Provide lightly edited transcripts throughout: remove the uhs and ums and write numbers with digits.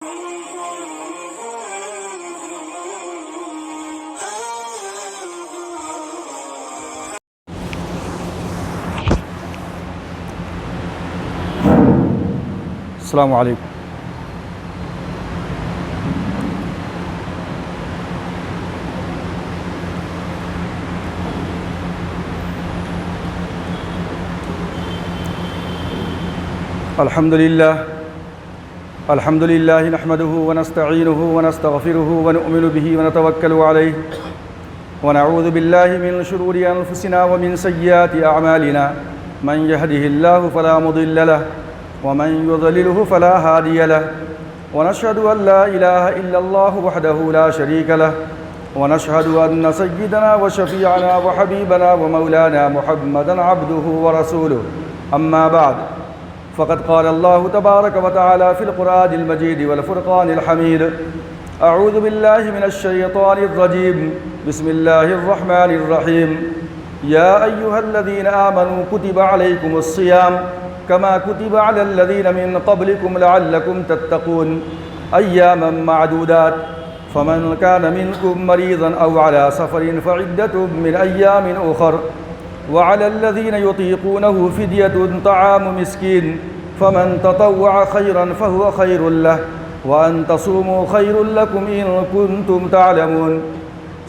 السلام علیکم۔ الحمد للہ نحمده ونستعینه ونستغفره ونؤمن به ونتوکل علیہ ونعوذ باللہ من شرور انفسنا ومن سیئات اعمالنا من يهده الله فلا مضل له ومن يضلله فلا هادي له ونشهد أن لا إله إلا الله وحده لا شريك له ونشهد أن سيدنا وشفيعنا وحبيبنا ومولانا محمدا عبده ورسوله أما بعد فقد قال الله تبارك وتعالى في القرآن المجيد والفرقان الحميد أعوذ بالله من الشيطان الرجيم بسم الله الرحمن الرحيم يا أيها الذين آمنوا كتب عليكم الصيام كما كتب على الذين من قبلكم لعلكم تتقون أياما معدودات فمن كان منكم مريضا أو على سفر فعدة من أيام أخر وعلى الذين يطيقونه فدية طعام مسكين فمن تطوع خيرا فهو خير له وأن تصوموا خير لكم إن كنتم تعلمون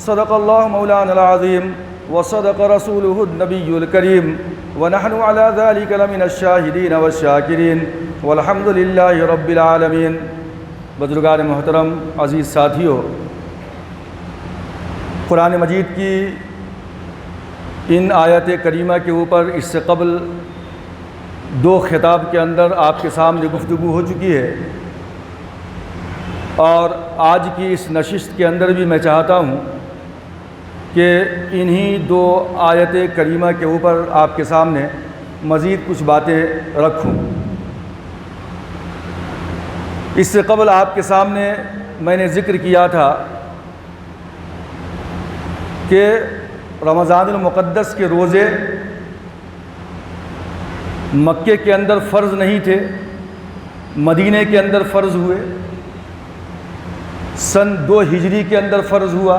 صدق الله مولانا العظيم وصدق رسوله النبي الكريم ونحن على ذلك لمن الشاهدين والشاكرين والحمد لله رب العالمين۔ بزرگان محترم، عزیز ساتھیو، قرآن مجید کی ان آیت کریمہ کے اوپر اس سے قبل دو خطاب کے اندر آپ کے سامنے گفتگو ہو چکی ہے، اور آج کی اس نشست کے اندر بھی میں چاہتا ہوں کہ انہی دو آیت کریمہ کے اوپر آپ کے سامنے مزید کچھ باتیں رکھوں۔ اس سے قبل آپ کے سامنے میں نے ذکر کیا تھا کہ رمضان المقدس کے روزے مکے کے اندر فرض نہیں تھے، مدینے کے اندر فرض ہوئے، سن 2 ہجری کے اندر فرض ہوا،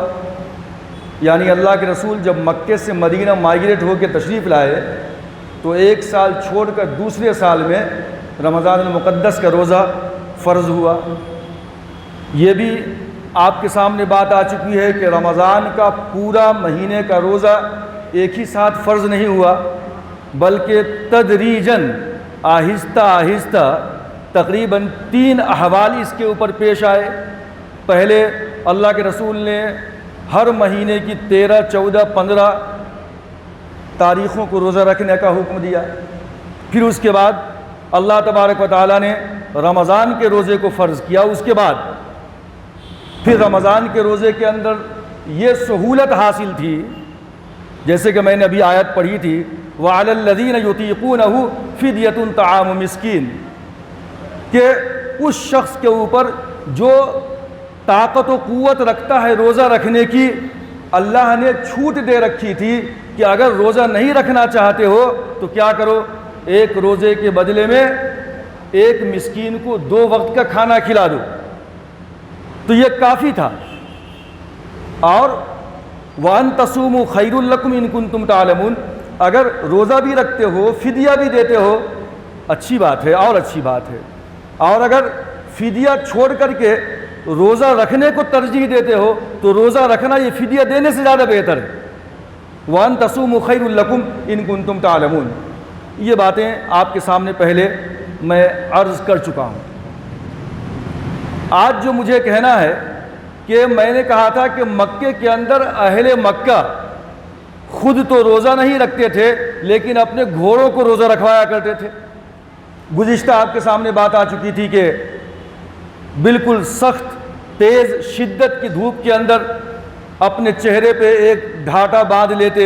یعنی اللہ کے رسول جب مکے سے مدینہ مائیگریٹ ہو کے تشریف لائے تو 1 سال چھوڑ کر دوسرے سال میں رمضان المقدس کا روزہ فرض ہوا۔ یہ بھی آپ کے سامنے بات آ چکی ہے کہ رمضان کا پورا مہینے کا روزہ ایک ہی ساتھ فرض نہیں ہوا، بلکہ تدریجاً آہستہ آہستہ تقریباً 3 احوال اس کے اوپر پیش آئے۔ پہلے اللہ کے رسول نے ہر مہینے کی 13، 14، 15 تاریخوں کو روزہ رکھنے کا حکم دیا۔ پھر اس کے بعد اللہ تبارک و تعالیٰ نے رمضان کے روزے کو فرض کیا۔ اس کے بعد پھر رمضان کے روزے کے اندر یہ سہولت حاصل تھی، جیسے کہ میں نے ابھی آیت پڑھی تھی وَعَلَى الَّذِينَ يُطِيقُونَهُ فِدْيَةٌ طَعَامُ مِسْكِينٍ، کہ اس شخص کے اوپر جو طاقت و قوت رکھتا ہے روزہ رکھنے کی، اللہ نے چھوٹ دے رکھی تھی کہ اگر روزہ نہیں رکھنا چاہتے ہو تو کیا کرو، ایک روزے کے بدلے میں ایک مسکین کو 2 وقت کا کھانا کھلا دو، تو یہ کافی تھا۔ اور وَأَن تَصُومُوا خَيْرٌ لَكُمْ إِن كُنتُمْ تَعْلَمُونَ، اگر روزہ بھی رکھتے ہو، فدیہ بھی دیتے ہو، اچھی بات ہے اور اچھی بات ہے، اور اگر فدیہ چھوڑ کر کے روزہ رکھنے کو ترجیح دیتے ہو تو روزہ رکھنا یہ فدیہ دینے سے زیادہ بہتر ہے۔ وَأَن تَصُومُوا خَيْرٌ لَكُمْ إِن كُنتُمْ تَعْلَمُونَ، یہ باتیں آپ کے سامنے پہلے میں عرض کر چکا ہوں۔ آج جو مجھے کہنا ہے کہ میں نے کہا تھا کہ مکے کے اندر اہل مکہ خود تو روزہ نہیں رکھتے تھے لیکن اپنے گھوڑوں کو روزہ رکھوایا کرتے تھے۔ گزشتہ آپ کے سامنے بات آ چکی تھی کہ بالکل سخت تیز شدت کی دھوپ کے اندر اپنے چہرے پہ ایک ڈھاٹا باندھ لیتے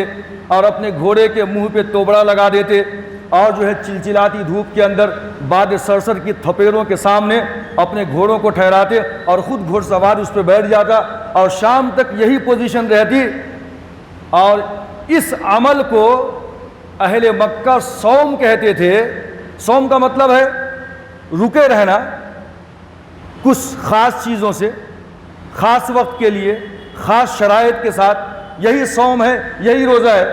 اور اپنے گھوڑے کے منہ پہ توبڑا لگا دیتے، اور جو ہے چلچلاتی دھوپ کے اندر باد سرسر کی تھپیڑوں کے سامنے اپنے گھوڑوں کو ٹھہراتے اور خود گھوڑ سوار اس پہ بیٹھ جاتا اور شام تک یہی پوزیشن رہتی۔ اور اس عمل کو اہل مکہ صوم کہتے تھے۔ صوم کا مطلب ہے رکے رہنا، کچھ خاص چیزوں سے، خاص وقت کے لیے، خاص شرائط کے ساتھ، یہی صوم ہے، یہی روزہ ہے۔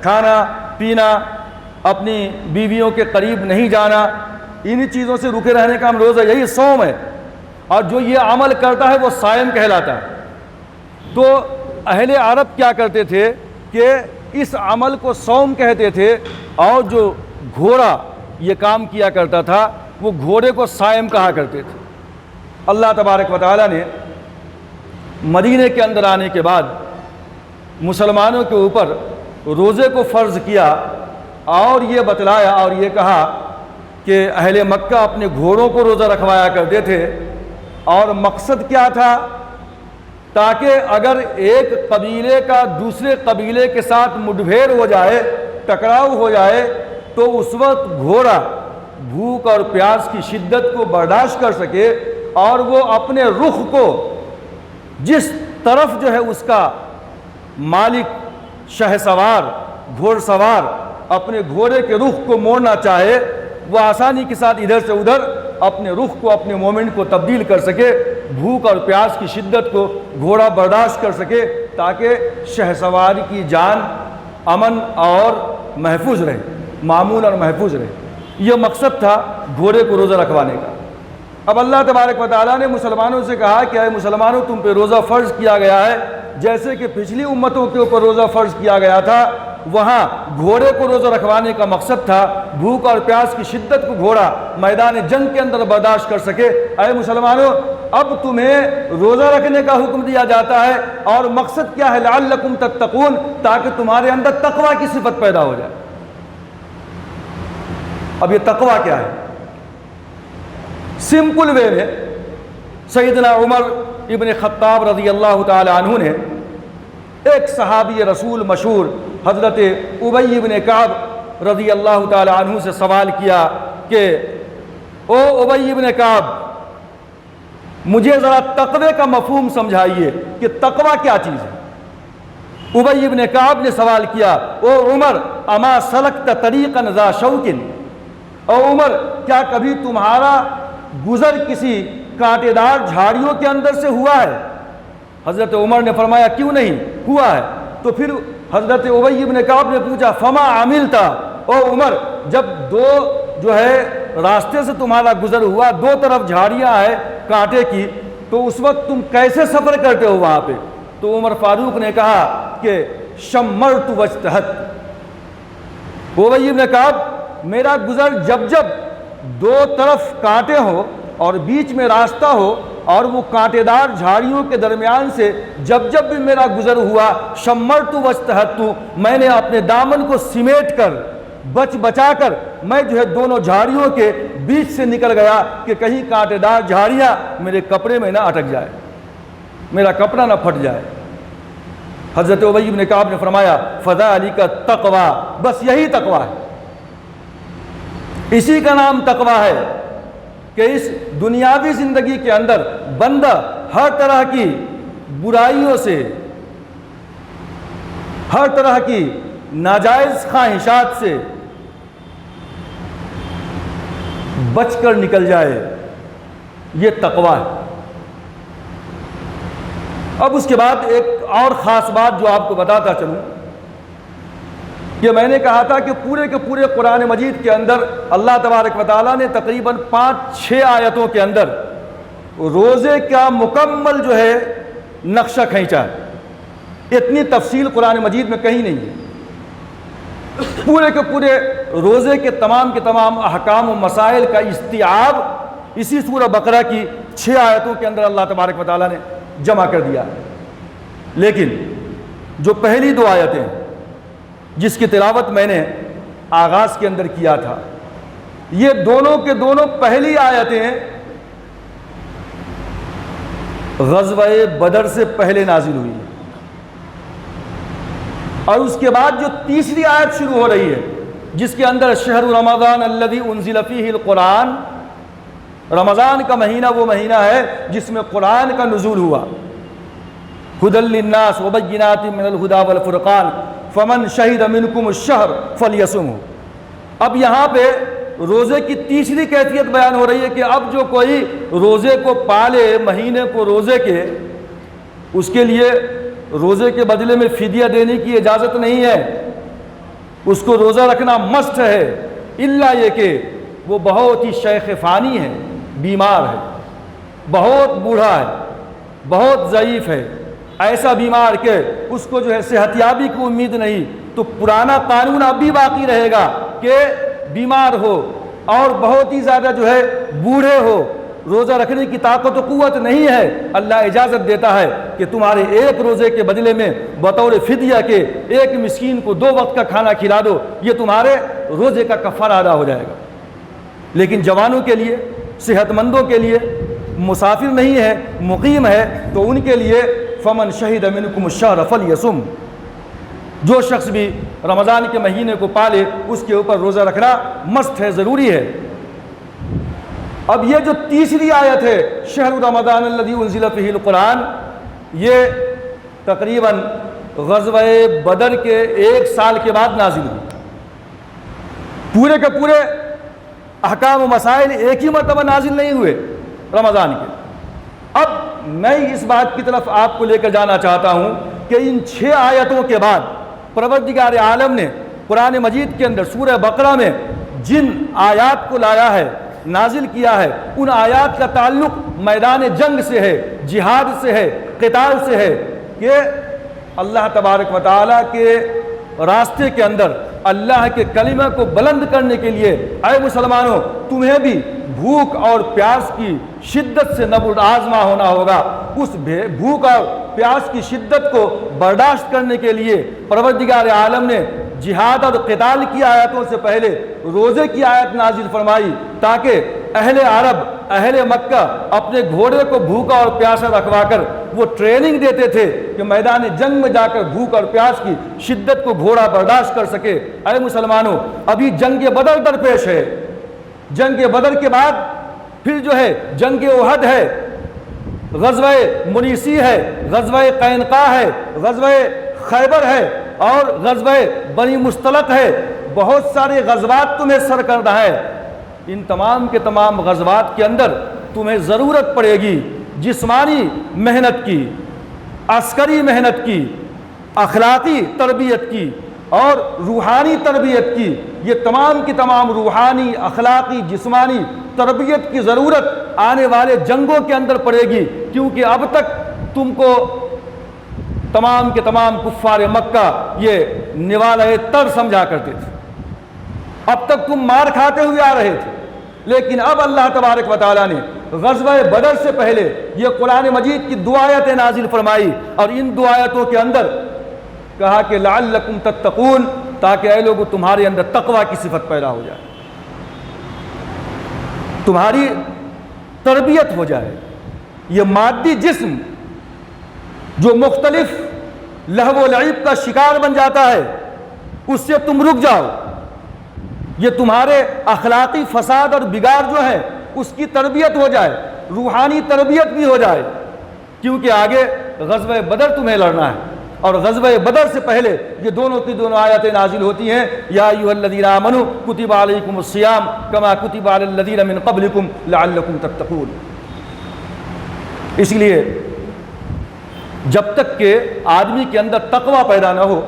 کھانا پینا، اپنی بیویوں کے قریب نہیں جانا، انہی چیزوں سے رکے رہنے کا ہم روزہ، یہی صوم ہے، اور جو یہ عمل کرتا ہے وہ صائم کہلاتا ہے۔ تو اہل عرب کیا کرتے تھے کہ اس عمل کو صوم کہتے تھے، اور جو گھوڑا یہ کام کیا کرتا تھا وہ گھوڑے کو صائم کہا کرتے تھے۔ اللہ تبارک و تعالیٰ نے مدینے کے اندر آنے کے بعد مسلمانوں کے اوپر روزے کو فرض کیا، اور یہ بتلایا اور یہ کہا کہ اہل مکہ اپنے گھوڑوں کو روزہ رکھوایا کرتے تھے، اور مقصد کیا تھا؟ تاکہ اگر ایک قبیلے کا دوسرے قبیلے کے ساتھ مڈبھیڑ ہو جائے، ٹکراؤ ہو جائے، تو اس وقت گھوڑا بھوک اور پیاس کی شدت کو برداشت کر سکے، اور وہ اپنے رخ کو جس طرف جو ہے اس کا مالک شہ سوار گھوڑ سوار اپنے گھوڑے کے رخ کو موڑنا چاہے، وہ آسانی کے ساتھ ادھر سے ادھر اپنے رخ کو، اپنے مومنٹ کو تبدیل کر سکے، بھوک اور پیاس کی شدت کو گھوڑا برداشت کر سکے، تاکہ شہ سوار کی جان امن اور محفوظ رہے، مامون اور محفوظ رہے۔ یہ مقصد تھا گھوڑے کو روزہ رکھوانے کا۔ اب اللہ تبارک و تعالیٰ نے مسلمانوں سے کہا کہ اے مسلمانوں، تم پہ روزہ فرض کیا گیا ہے، جیسے کہ پچھلی امتوں کے اوپر روزہ فرض کیا گیا تھا، وہاں گھوڑے کو روزہ رکھوانے کا مقصد تھا بھوک اور پیاس کی شدت کو گھوڑا میدان جنگ کے اندر برداشت کر سکے۔ اے مسلمانوں، اب تمہیں روزہ رکھنے کا حکم دیا جاتا ہے، اور مقصد کیا ہے؟ لعلکم تتقون، تاکہ تمہارے اندر تقوی کی صفت پیدا ہو جائے۔ اب یہ تقوی کیا ہے؟ سمپل وے میں سیدنا عمر ابن خطاب رضی اللہ تعالی عنہ نے ایک صحابی رسول مشہور حضرت ابی بن کعب رضی اللہ تعالی عنہ سے سوال کیا کہ او ابی بن کعب، مجھے ذرا تقوی کا مفہوم سمجھائیے کہ تقوی کیا چیز ہے۔ ابی بن کعب نے سوال کیا، او عمر اما سلکت طریقا ذا شوک، او عمر کیا کبھی تمہارا گزر کسی کانٹے دار جھاڑیوں کے اندر سے ہوا ہے؟ حضرت عمر نے فرمایا کیوں نہیں، ہوا ہے۔ تو پھر حضرت ابی بن کعب نے پوچھا فما عملتا، او عمر جب دو جو ہے راستے سے تمہارا گزر ہوا، دو طرف جھاڑیاں ہیں کانٹے کی، تو اس وقت تم کیسے سفر کرتے ہو وہاں پہ؟ تو عمر فاروق نے کہا کہ شمرت واجتہدت۔ ابی بن کعب، میرا گزر جب جب دو طرف کانٹے ہو اور بیچ میں راستہ ہو، اور وہ کانٹے دار جھاڑیوں کے درمیان سے جب جب بھی میرا گزر ہوا، شمرت واجتہدت، میں نے اپنے دامن کو سمیٹ کر بچا کر میں جو ہے دونوں جھاڑیوں کے بیچ سے نکل گیا کہ کہیں کانٹے دار جھاڑیاں میرے کپڑے میں نہ اٹک جائے، میرا کپڑا نہ پھٹ جائے۔ حضرت ابی بن کعب نے فرمایا فذالک التقوی، بس یہی تقوی ہے، اسی کا نام تقوی ہے کہ اس دنیاوی زندگی کے اندر بندہ ہر طرح کی برائیوں سے، ہر طرح کی ناجائز خواہشات سے بچ کر نکل جائے، یہ تقوی ہے۔ اب اس کے بعد ایک اور خاص بات جو آپ کو بتاتا چلوں، کہ میں نے کہا تھا کہ پورے کے پورے قرآن مجید کے اندر اللہ تبارک و تعالیٰ نے تقریباً 5-6 آیتوں کے اندر روزے کا مکمل جو ہے نقشہ کھینچا ہے۔ اتنی تفصیل قرآن مجید میں کہیں نہیں ہے۔ پورے کے پورے روزے کے تمام احکام و مسائل کا استیعاب اسی سورہ بقرہ کی 6 آیتوں کے اندر اللہ تبارک و تعالیٰ نے جمع کر دیا۔ لیکن جو پہلی 2 آیتیں جس کی تلاوت میں نے آغاز کے اندر کیا تھا، یہ دونوں کے دونوں پہلی آیتیں غزوہ بدر سے پہلے نازل ہوئی ہیں، اور اس کے بعد جو تیسری آیت شروع ہو رہی ہے جس کے اندر شہر رمضان الذی انزل فیہ القرآن، رمضان کا مہینہ وہ مہینہ ہے جس میں قرآن کا نزول ہوا، ھدی للناس وبینات من الھدی والفرقان فمن شہد منکم الشہر فلیصمہ۔ اب یہاں پہ روزے کی تیسری کیفیت بیان ہو رہی ہے کہ اب جو کوئی روزے کو پالے، مہینے کو روزے کے، اس کے لیے روزے کے بدلے میں فدیہ دینے کی اجازت نہیں ہے، اس کو روزہ رکھنا مست ہے، الا یہ کہ وہ بہت ہی شیخ فانی ہے، بیمار ہے، بہت بوڑھا ہے، بہت ضعیف ہے، ایسا بیمار کہ اس کو جو ہے صحت یابی کی امید نہیں، تو پرانا قانون اب بھی باقی رہے گا کہ بیمار ہو اور بہت ہی زیادہ جو ہے بوڑھے ہو، روزہ رکھنے کی طاقت و قوت نہیں ہے، اللہ اجازت دیتا ہے کہ تمہارے ایک روزے کے بدلے میں بطور فدیہ کے ایک مسکین کو 2 وقت کا کھانا کھلا دو، یہ تمہارے روزے کا کفارہ ادا ہو جائے گا۔ لیکن جوانوں کے لیے، صحت مندوں کے لیے، مسافر نہیں ہے، مقیم ہے، تو ان کے لیے فمن شہد منکم الشہر فلیصم، جو شخص بھی رمضان کے مہینے کو پالے اس کے اوپر روزہ رکھنا مست ہے، ضروری ہے۔ اب یہ جو تیسری آیت ہے شہر رمضان الذی انزل فیہ القرآن، یہ تقریباً غزوہ بدر کے 1 سال کے بعد نازل ہوئی۔ پورے کے پورے احکام و مسائل ایک ہی مرتبہ نازل نہیں ہوئے رمضان کے۔ اب میں اس بات کی طرف آپ کو لے کر جانا چاہتا ہوں کہ ان 6 آیتوں کے بعد پروردگار عالم نے قرآن مجید کے اندر سورہ بقرہ میں جن آیات کو لایا ہے، نازل کیا ہے، ان آیات کا تعلق میدان جنگ سے ہے، جہاد سے ہے، قتال سے ہے، کہ اللہ تبارک و تعالیٰ کے راستے کے اندر اللہ کے کلمہ کو بلند کرنے کے لیے اے مسلمانوں تمہیں بھی بھوک اور پیاس کی شدت سے نبرد آزما ہونا ہوگا۔ اس بھوک اور پیاس کی شدت کو برداشت کرنے کے لیے پروردگار عالم نے جہاد اور قتال کی آیتوں سے پہلے روزے کی آیت نازل فرمائی، تاکہ اہل عرب، اہل مکہ اپنے گھوڑے کو بھوکا اور پیاسا رکھوا کر وہ ٹریننگ دیتے تھے کہ میدان جنگ میں جا کر بھوک اور پیاس کی شدت کو گھوڑا برداشت کر سکے۔ اے مسلمانوں، ابھی جنگ بدر درپیش ہے، جنگ بدر کے بعد پھر جو ہے جنگ احد ہے، غزوہ منیسی ہے، غزوہ قینقاع ہے، غزوہ خیبر ہے اور غزوہ بنی مستلق ہے، بہت سارے غزوات تمہیں سرکردہ ہے۔ ان تمام کے تمام غزوات کے اندر تمہیں ضرورت پڑے گی جسمانی محنت کی، عسکری محنت کی، اخلاقی تربیت کی اور روحانی تربیت کی۔ یہ تمام کی تمام روحانی، اخلاقی، جسمانی تربیت کی ضرورت آنے والے جنگوں کے اندر پڑے گی، کیونکہ اب تک تم کو تمام کے تمام کفار مکہ یہ نوالہ تر سمجھا کرتے تھے، اب تک تم مار کھاتے ہوئے آ رہے تھے، لیکن اب اللہ تبارک و تعالیٰ نے غزوہ بدر سے پہلے یہ قرآن مجید کی 2 آیتیں نازل فرمائی، اور ان 2 آیتوں کے اندر کہا کہ لعلکم تتقون، تاکہ اے لوگوں تمہارے اندر تقوی کی صفت پیدا ہو جائے، تمہاری تربیت ہو جائے۔ یہ مادی جسم جو مختلف لہو و لعب کا شکار بن جاتا ہے، اس سے تم رک جاؤ، یہ تمہارے اخلاقی فساد اور بگاڑ جو ہے اس کی تربیت ہو جائے، روحانی تربیت بھی ہو جائے، کیونکہ آگے غزوہ بدر تمہیں لڑنا ہے۔ اور غزوہ بدر سے پہلے یہ دونوں کی دونوں آیتیں نازل ہوتی ہیں، یا ایھا الذین آمنوا کتب علیکم الصیام کما کتب علی الذین من قبلکم لعلکم تتقون۔ اس لیے جب تک کہ آدمی کے اندر تقوی پیدا نہ ہو،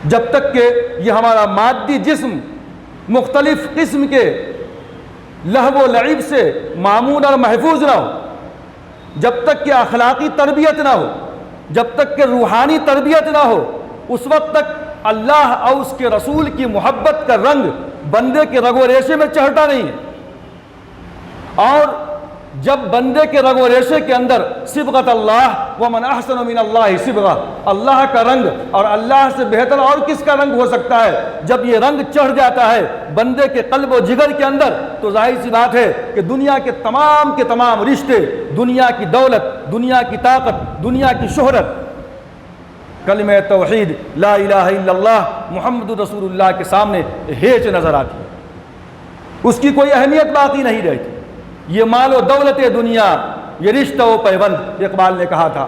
جب تک کہ یہ ہمارا مادی جسم مختلف قسم کے لہو و لعب سے مامون اور محفوظ نہ ہو، جب تک کہ اخلاقی تربیت نہ ہو، جب تک کہ روحانی تربیت نہ ہو، اس وقت تک اللہ اور اس کے رسول کی محبت کا رنگ بندے کے رگ و ریشے میں چڑھتا نہیں ہے۔ اور جب بندے کے رگ و ریشے کے اندر صبغۃ اللہ ومن احسن من اللہ صبغہ، اللہ کا رنگ اور اللہ سے بہتر اور کس کا رنگ ہو سکتا ہے، جب یہ رنگ چڑھ جاتا ہے بندے کے قلب و جگر کے اندر، تو ظاہر سی بات ہے کہ دنیا کے تمام رشتے، دنیا کی دولت، دنیا کی طاقت، دنیا کی شہرت، کلمہ توحید لا الہ الا اللہ محمد رسول اللہ کے سامنے ہیچ نظر آتی ہے، اس کی کوئی اہمیت باقی نہیں رہتی۔ یہ مال و دولت دنیا، یہ رشتہ و پیوند، اقبال نے کہا تھا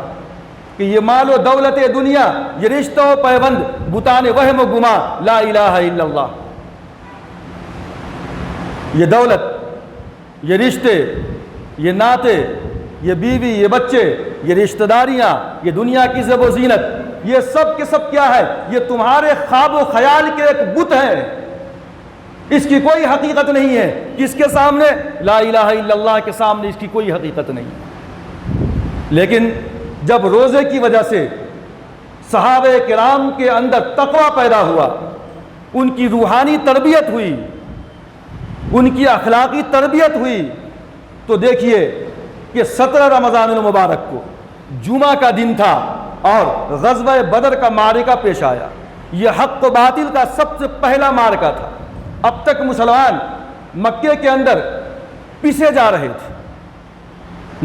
کہ یہ مال و دولت دنیا، یہ رشتہ و پیوند، بتان وہم و گما لا الہ الا اللہ۔ یہ دولت، یہ رشتے، یہ ناطے، یہ بیوی، یہ بچے، یہ رشتہ داریاں، یہ دنیا کی زیب و زینت، یہ سب کے سب کیا ہے؟ یہ تمہارے خواب و خیال کے ایک بت ہیں، اس کی کوئی حقیقت نہیں ہے۔ کس کے سامنے؟ لا الہ الا اللہ کے سامنے اس کی کوئی حقیقت نہیں ہے۔ لیکن جب روزے کی وجہ سے صحابہ کرام کے اندر تقویٰ پیدا ہوا، ان کی روحانی تربیت ہوئی، ان کی اخلاقی تربیت ہوئی، تو دیکھیے کہ 17 رمضان المبارک کو جمعہ کا دن تھا اور غزوہ بدر کا معرکہ پیش آیا۔ یہ حق و باطل کا سب سے پہلا معرکہ تھا۔ اب تک مسلمان مکے کے اندر پسے جا رہے تھے،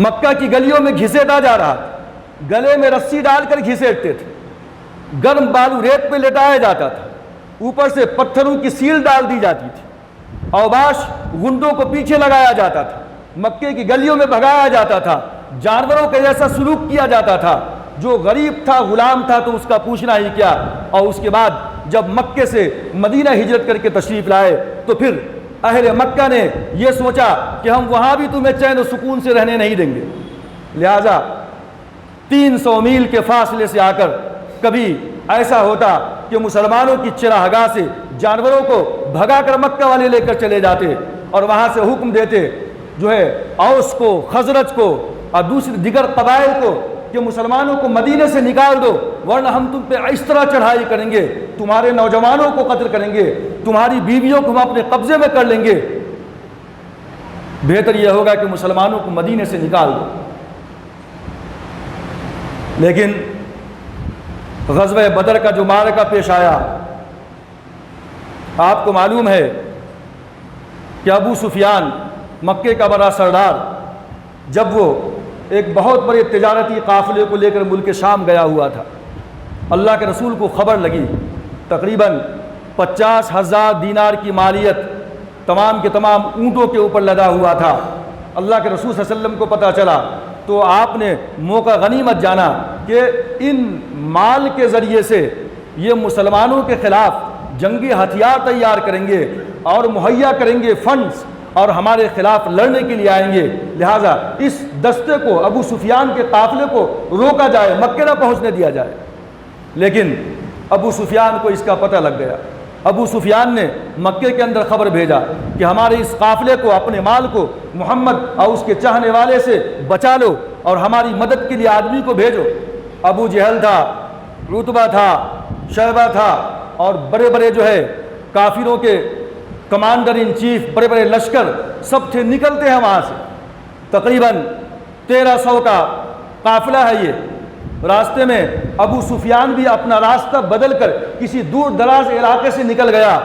مکہ کی گلیوں میں گھسیٹا جا رہا تھا، گلے میں رسی ڈال کر گھسیٹتے تھے، گرم بالو ریت پہ لٹایا جاتا تھا، اوپر سے پتھروں کی سیل ڈال دی جاتی تھی، اوباش گنڈوں کو پیچھے لگایا جاتا تھا، مکے کی گلیوں میں بھگایا جاتا تھا، جانوروں کے جیسا سلوک کیا جاتا تھا، جو غریب تھا، غلام تھا تو اس کا پوچھنا ہی کیا۔ اور اس کے بعد جب مکے سے مدینہ ہجرت کر کے تشریف لائے تو پھر اہل مکہ نے یہ سوچا کہ ہم وہاں بھی تمہیں چین و سکون سے رہنے نہیں دیں گے، لہٰذا 300 میل کے فاصلے سے آ کر کبھی ایسا ہوتا کہ مسلمانوں کی چراگاہ سے جانوروں کو بھگا کر مکہ والے لے کر چلے جاتے اور وہاں سے حکم دیتے جو ہے اوس کو، خزرج کو اور دوسری دیگر قبائل کو کہ مسلمانوں کو مدینے سے نکال دو، ورنہ ہم تم پہ اس طرح چڑھائی کریں گے، تمہارے نوجوانوں کو قتل کریں گے، تمہاری بیویوں کو ہم اپنے قبضے میں کر لیں گے، بہتر یہ ہوگا کہ مسلمانوں کو مدینے سے نکال دو۔ لیکن غزوہ بدر کا جو معرکہ پیش آیا، آپ کو معلوم ہے کہ ابو سفیان مکے کا بڑا سردار جب وہ ایک بہت بڑے تجارتی قافلے کو لے کر ملک شام گیا ہوا تھا، اللہ کے رسول کو خبر لگی، تقریباً 50,000 دینار کی مالیت تمام کے تمام اونٹوں کے اوپر لدا ہوا تھا۔ اللہ کے رسول صلی اللہ علیہ وسلم کو پتہ چلا تو آپ نے موقع غنیمت جانا کہ ان مال کے ذریعے سے یہ مسلمانوں کے خلاف جنگی ہتھیار تیار کریں گے اور مہیا کریں گے فنڈز اور ہمارے خلاف لڑنے کے لیے آئیں گے، لہٰذا اس دستے کو، ابو سفیان کے قافلے کو روکا جائے، مکے نہ پہنچنے دیا جائے۔ لیکن ابو سفیان کو اس کا پتہ لگ گیا۔ ابو سفیان نے مکے کے اندر خبر بھیجا کہ ہمارے اس قافلے کو، اپنے مال کو محمد اور اس کے چاہنے والے سے بچا لو اور ہماری مدد کے لیے آدمی کو بھیجو۔ ابو جہل تھا، عتبہ تھا، شیبہ تھا اور بڑے بڑے جو ہے کافروں کے کمانڈر ان چیف، بڑے بڑے لشکر سب تھے، نکلتے ہیں وہاں سے۔ تقریباً 1300 کا قافلہ ہے یہ۔ راستے میں ابو سفیان بھی اپنا راستہ بدل کر کسی دور دراز علاقے سے نکل گیا،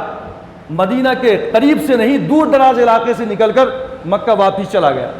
مدینہ کے قریب سے نہیں، دور دراز علاقے سے نکل کر مکہ واپس چلا گیا۔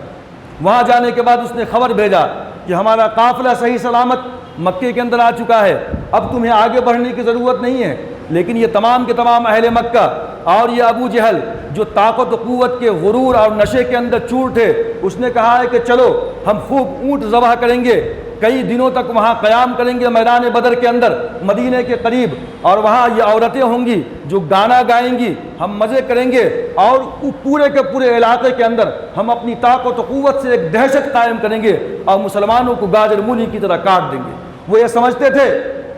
وہاں جانے کے بعد اس نے خبر بھیجا کہ ہمارا قافلہ صحیح سلامت مکے کے اندر آ چکا ہے، اب تمہیں آگے بڑھنے کی ضرورت نہیں ہے۔ لیکن یہ تمام کے تمام اہل مکہ اور یہ ابو جہل جو طاقت و قوت کے غرور اور نشے کے اندر چور تھے، اس نے کہا ہے کہ چلو ہم خوب اونٹ ذبح کریں گے، کئی دنوں تک وہاں قیام کریں گے میدان بدر کے اندر مدینے کے قریب، اور وہاں یہ عورتیں ہوں گی جو گانا گائیں گی، ہم مزے کریں گے اور پورے کے پورے علاقے کے اندر ہم اپنی طاقت و قوت سے ایک دہشت قائم کریں گے اور مسلمانوں کو گاجر مولی کی طرح کاٹ دیں گے۔ وہ یہ سمجھتے تھے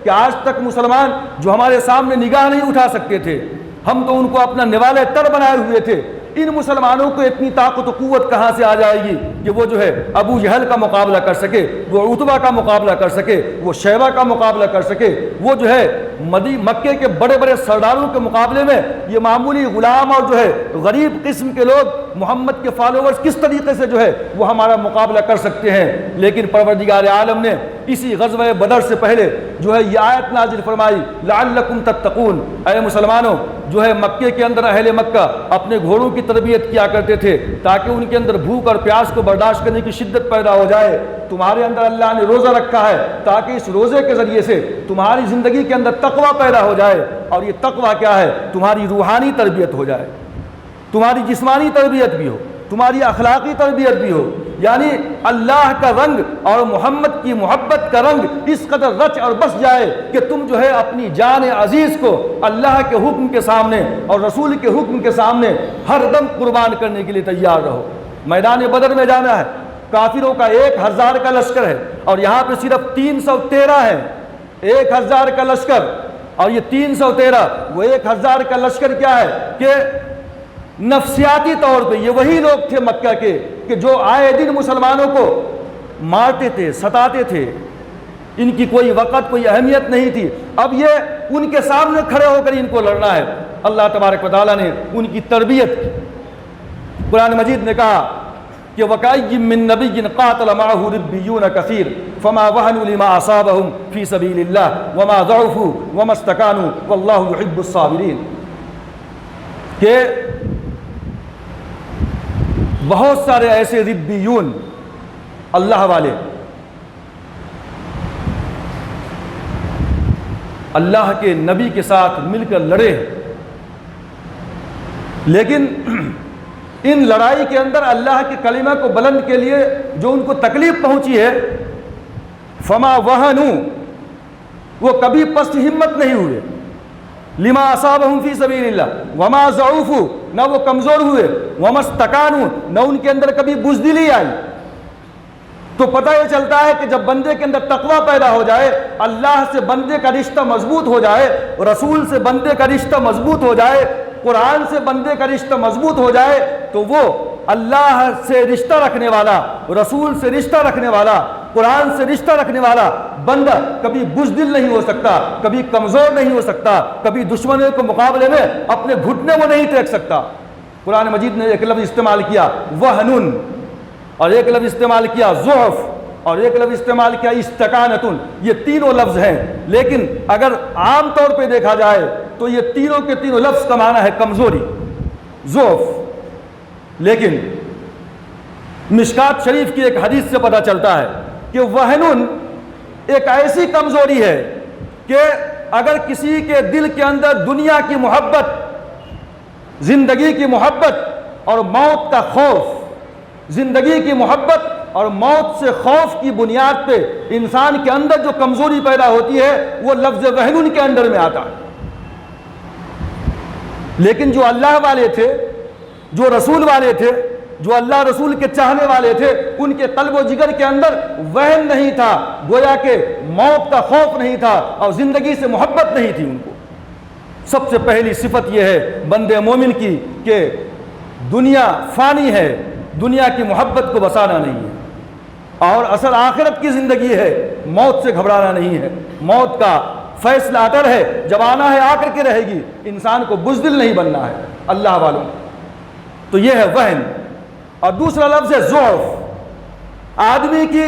کہ آج تک مسلمان جو ہمارے سامنے نگاہ نہیں اٹھا سکتے تھے، ہم تو ان کو اپنا نوالے تر بنائے ہوئے تھے، ان مسلمانوں کو اتنی طاقت و قوت کہاں سے آ جائے گی کہ وہ جو ہے ابو جہل کا مقابلہ کر سکے، وہ عتبہ کا مقابلہ کر سکے، وہ شیبہ کا مقابلہ کر سکے، وہ جو ہے مکے کے بڑے بڑے سرداروں کے مقابلے میں یہ معمولی غلام اور جو ہے غریب قسم کے لوگ محمد کے فالوورز کس طریقے سے جو ہے وہ ہمارا مقابلہ کر سکتے ہیں۔ لیکن پروردگار عالم نے اسی غزوہ بدر سے پہلے جو ہے یہ آیت نازل فرمائی، لعلکم تتقون، اے مسلمانوں جو ہے مکے کے اندر اہل مکہ اپنے گھوڑوں کی تربیت کیا کرتے تھے تاکہ ان کے اندر بھوک اور پیاس کو برداشت کرنے کی شدت پیدا ہو جائے۔ تمہارے اندر اللہ نے روزہ رکھا ہے تاکہ اس روزے کے ذریعے سے تمہاری زندگی کے اندر تقویٰ پیدا ہو جائے، اور یہ تقویٰ کیا ہے؟ تمہاری روحانی تربیت ہو جائے، تمہاری جسمانی تربیت بھی ہو، تمہاری اخلاقی تربیت بھی ہو، یعنی اللہ کا رنگ اور محمد کی محبت کا رنگ اس قدر رچ اور بس جائے کہ تم جو ہے اپنی جان عزیز کو اللہ کے حکم کے سامنے اور رسول کے حکم کے سامنے ہر دم قربان کرنے کے لیے تیار رہو۔ میدان بدر میں جانا ہے، کافروں کا 1000 کا لشکر ہے اور یہاں پہ صرف 313 ہے۔ 1000 کا لشکر اور یہ 313، وہ 1000 کا لشکر کیا ہے کہ نفسیاتی طور پہ یہ وہی لوگ تھے مکہ کے کہ جو آئے دن مسلمانوں کو مارتے تھے، ستاتے تھے، ان کی کوئی وقت کوئی اہمیت نہیں تھی۔ اب یہ ان کے سامنے کھڑے ہو کر ان کو لڑنا ہے۔ اللہ تبارک و تعالیٰ نے ان کی تربیت کی۔ قرآن مجید نے کہا کہ وَكَأَيٍّ مِّن نَّبِيٍّ قَاتَلَ مَعَهُ رِبِّيُّونَ كَثِيرٌ فَمَا وَهَنُوا لِمَا أَصَابَهُمْ فِي سَبِيلِ اللَّهِ وَمَا ضَعُفُوا وَمَا اسْتَكَانُوا وَاللَّهُ يُحِبُّ الصَّابِرِينَ، کہ بہت سارے ایسے ربیون اللہ والے اللہ کے نبی کے ساتھ مل کر لڑے، لیکن ان لڑائی کے اندر اللہ کے کلمہ کو بلند کے لیے جو ان کو تکلیف پہنچی ہے، فما وہنوا، وہ کبھی پست ہمت نہیں ہوئے، لما اصابہم فی سبیل اللہ وما ضعفوا، نہ وہ کمزور ہوئے، وما استکانوا، نہ ان کے اندر کبھی بزدلی آئی۔ تو پتہ یہ چلتا ہے کہ جب بندے کے اندر تقویٰ پیدا ہو جائے، اللہ سے بندے کا رشتہ مضبوط ہو جائے، رسول سے بندے کا رشتہ مضبوط ہو جائے، قرآن سے بندے کا رشتہ مضبوط ہو جائے، تو وہ اللہ سے رشتہ رکھنے والا، رسول سے رشتہ رکھنے والا، قرآن سے رشتہ رکھنے والا بندہ کبھی بزدل نہیں ہو سکتا، کبھی کمزور نہیں ہو سکتا، کبھی دشمنوں کے مقابلے میں اپنے گھٹنے کو نہیں ٹیک سکتا۔ قرآن مجید نے ایک لفظ استعمال کیا وہن، اور ایک لفظ استعمال کیا ضعف، اور ایک لفظ استعمال کیا استکانتن۔ یہ تینوں لفظ ہیں، لیکن اگر عام طور پہ دیکھا جائے تو یہ تینوں کے تینوں لفظ کا معنی ہے کمزوری، ضعف۔ لیکن مشکات شریف کی ایک حدیث سے پتہ چلتا ہے کہ وہن ایک ایسی کمزوری ہے کہ اگر کسی کے دل کے اندر دنیا کی محبت، زندگی کی محبت اور موت کا خوف، زندگی کی محبت اور موت سے خوف کی بنیاد پہ انسان کے اندر جو کمزوری پیدا ہوتی ہے، وہ لفظ وہن کے اندر میں آتا ہے۔ لیکن جو اللہ والے تھے، جو رسول والے تھے، جو اللہ رسول کے چاہنے والے تھے، ان کے قلب و جگر کے اندر وہن نہیں تھا، گویا کہ موت کا خوف نہیں تھا اور زندگی سے محبت نہیں تھی ان کو۔ سب سے پہلی صفت یہ ہے بندے مومن کی کہ دنیا فانی ہے، دنیا کی محبت کو بسانا نہیں ہے، اور اصل آخرت کی زندگی ہے، موت سے گھبرانا نہیں ہے۔ موت کا فیصلہ اٹل ہے، جب آنا ہے آ کر کے رہے گی، انسان کو بزدل نہیں بننا ہے اللہ والوں۔ تو یہ ہے وہن۔ اور دوسرا لفظ ہے ضعف، آدمی کی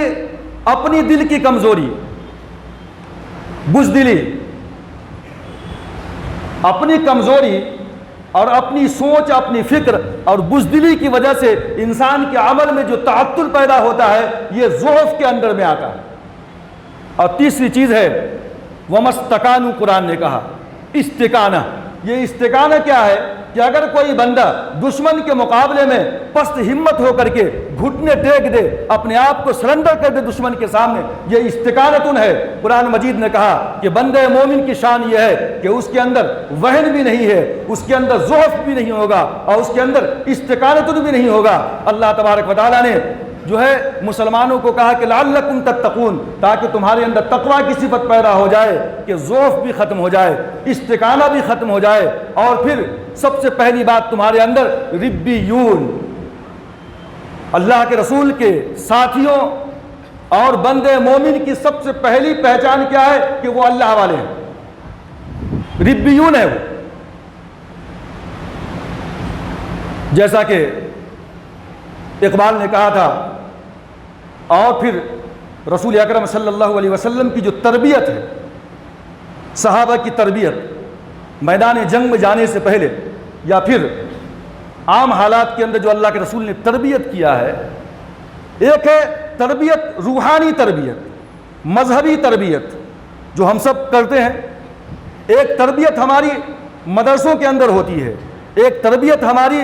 اپنی دل کی کمزوری، بزدلی، اپنی کمزوری اور اپنی سوچ، اپنی فکر اور بزدلی کی وجہ سے انسان کے عمل میں جو تعطل پیدا ہوتا ہے، یہ ضعف کے اندر میں آتا ہے۔ اور تیسری چیز ہے وَمَسْتَقَانُوا، قرآن نے کہا استقانہ۔ یہ استقانہ کیا ہے کہ اگر کوئی بندہ دشمن کے مقابلے میں پست ہمت ہو کر کے گھٹنے ٹیک دے، اپنے آپ کو سرنڈر کر دے دشمن کے سامنے، یہ استقانتن ہے۔ قرآن مجید نے کہا کہ بندے مومن کی شان یہ ہے کہ اس کے اندر وہن بھی نہیں ہے، اس کے اندر ضعف بھی نہیں ہوگا، اور اس کے اندر استقانتن بھی نہیں ہوگا۔ اللہ تبارک و تعالیٰ نے جو ہے مسلمانوں کو کہا کہ لعلکم تتقون، تاکہ تمہارے اندر تقویٰ کی صفت پیدا ہو جائے، کہ ضعف بھی ختم ہو جائے، استقامہ بھی ختم ہو جائے، اور پھر سب سے پہلی بات تمہارے اندر ربیون، اللہ کے رسول کے ساتھیوں اور بندے مومن کی سب سے پہلی پہچان کیا ہے کہ وہ اللہ والے ہیں، ربیون ہے وہ۔ جیسا کہ اقبال نے کہا تھا، اور پھر رسول اکرم صلی اللہ علیہ وسلم کی جو تربیت ہے، صحابہ کی تربیت میدان جنگ میں جانے سے پہلے یا پھر عام حالات کے اندر جو اللہ کے رسول نے تربیت کیا ہے، ایک ہے تربیت روحانی تربیت، مذہبی تربیت جو ہم سب کرتے ہیں، ایک تربیت ہماری مدرسوں کے اندر ہوتی ہے، ایک تربیت ہماری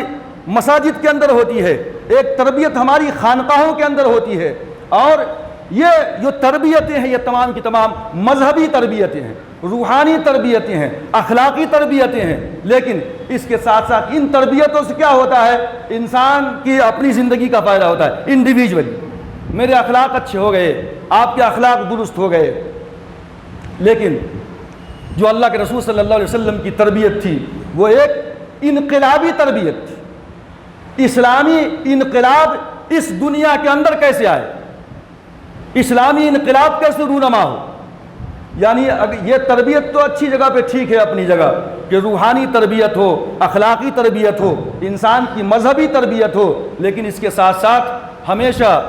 مساجد کے اندر ہوتی ہے، ایک تربیت ہماری خانقاہوں کے اندر ہوتی ہے، اور یہ جو تربیتیں ہیں یہ تمام کی تمام مذہبی تربیتیں ہیں، روحانی تربیتیں ہیں، اخلاقی تربیتیں ہیں، لیکن اس کے ساتھ ساتھ ان تربیتوں سے کیا ہوتا ہے؟ انسان کی اپنی زندگی کا فائدہ ہوتا ہے انڈیویجولی۔ میرے اخلاق اچھے ہو گئے، آپ کے اخلاق درست ہو گئے، لیکن جو اللہ کے رسول صلی اللہ علیہ وسلم کی تربیت تھی وہ ایک انقلابی تربیت تھی۔ اسلامی انقلاب اس دنیا کے اندر کیسے آئے؟ اسلامی انقلاب کیسے رونما ہو؟ یعنی یہ تربیت تو اچھی جگہ پہ ٹھیک ہے اپنی جگہ کہ روحانی تربیت ہو، اخلاقی تربیت ہو، انسان کی مذہبی تربیت ہو، لیکن اس کے ساتھ ساتھ ہمیشہ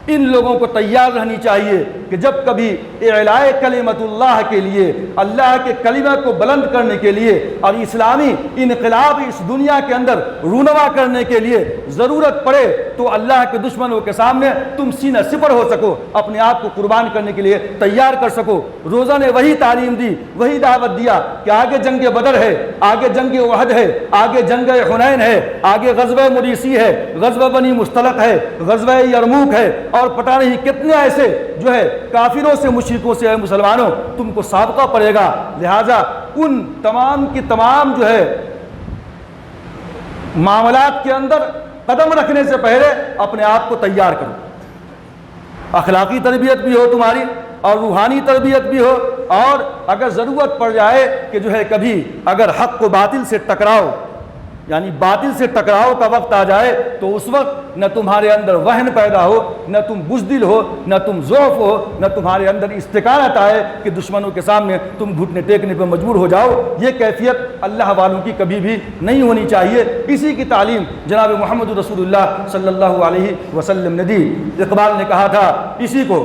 ان لوگوں کو تیار رہنی چاہیے کہ جب کبھی اعلاء کلمت اللہ کے لیے، اللہ کے کلمہ کو بلند کرنے کے لیے اور اسلامی انقلاب اس دنیا کے اندر رونما کرنے کے لیے ضرورت پڑے تو اللہ کے دشمنوں کے سامنے تم سینہ سپر ہو سکو، اپنے آپ کو قربان کرنے کے لیے تیار کر سکو۔ روزہ نے وہی تعلیم دی، وہی دعوت دیا کہ آگے جنگ بدر ہے، آگے جنگ احد ہے، آگے جنگ حنین ہے، آگے غزوہ مریسی ہے، غزوہ بنی مستلق ہے، غزوہ یرموک ہے، اور پتہ نہیں کتنے ایسے جو ہے کافروں سے، مشرکوں سے، مسلمانوں تم کو سابقہ پڑے گا۔ لہٰذا ان تمام کی تمام جو ہے معاملات کے اندر قدم رکھنے سے پہلے اپنے آپ کو تیار کرو، اخلاقی تربیت بھی ہو تمہاری اور روحانی تربیت بھی ہو، اور اگر ضرورت پڑ جائے کہ جو ہے کبھی اگر حق و باطل سے ٹکراؤ، یعنی باطل سے ٹکراؤ کا وقت آ جائے تو اس وقت نہ تمہارے اندر وہن پیدا ہو، نہ تم بزدل ہو، نہ تم ضعف ہو، نہ تمہارے اندر استقامت آئے کہ دشمنوں کے سامنے تم گھٹنے ٹیکنے پہ مجبور ہو جاؤ۔ یہ کیفیت اللہ والوں کی کبھی بھی نہیں ہونی چاہیے۔ اسی کی تعلیم جناب محمد رسول اللہ صلی اللہ علیہ وسلم نے دی۔ اقبال نے کہا تھا اسی کو